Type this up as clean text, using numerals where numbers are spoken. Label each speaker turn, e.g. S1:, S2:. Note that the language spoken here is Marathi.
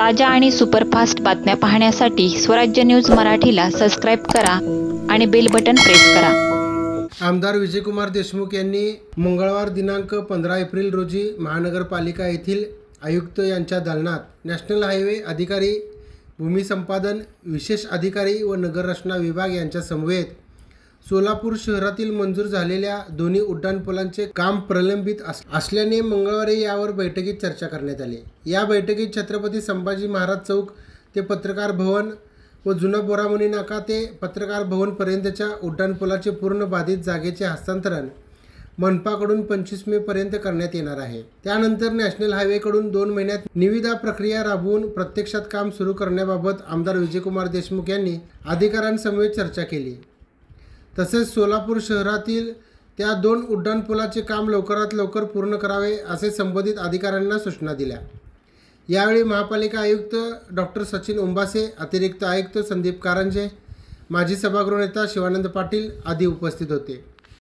S1: ताज्या आणि सुपरफास्ट बातम्या पाहण्यासाठी स्वराज्य न्यूज मराठीला सबस्क्राईब करा आणि बेल बटन प्रेस करा।
S2: आमदार विजयकुमार देशमुख यांनी मंगळवार दिनांक 15 एप्रिल रोजी महानगरपालिका येथील आयुक्त यांच्या दालनात नॅशनल हायवे अधिकारी, भूमी संपादन विशेष अधिकारी व नगर रचना विभाग यांच्या समवेत सोलापूर शहरातील मंजूर झालेल्या दोन्ही उड्डाणपुलांचे काम प्रलंबित असल्याने मंगळवारी यावर बैठकीत चर्चा करण्यात आली। या बैठकीत छत्रपती संभाजी महाराज चौक ते पत्रकार भवन व जुना बोरामुनी नाका ते पत्रकार भवन पर्यंतच्या उड्डाणपुलाचे पूर्ण बाधित जागेचे हस्तांतरण मनपाकडून 25 मे पर्यंत करण्यात येणार आहे। त्यानंतर नॅशनल हायवेकडून 2 महिन्यात निविदा प्रक्रिया राबवून प्रत्यक्षात काम सुरू करण्याबाबत आमदार विजयकुमार देशमुख यांनी अधिकाऱ्यांसमवेत चर्चा केली। तसेच सोलापूर शहरातील त्या 2 उड्डाणपुलाचे काम लवकरात लवकर पूर्ण करावे असे संबंधित अधिकाऱ्यांना सूचना दिल्या। यावेळी महापालिका आयुक्त डॉक्टर सचिन उंबासे, अतिरिक्त आयुक्त संदीप कारंजे, माजी सभागृह नेता शिवानंद पाटील आदी उपस्थित होते।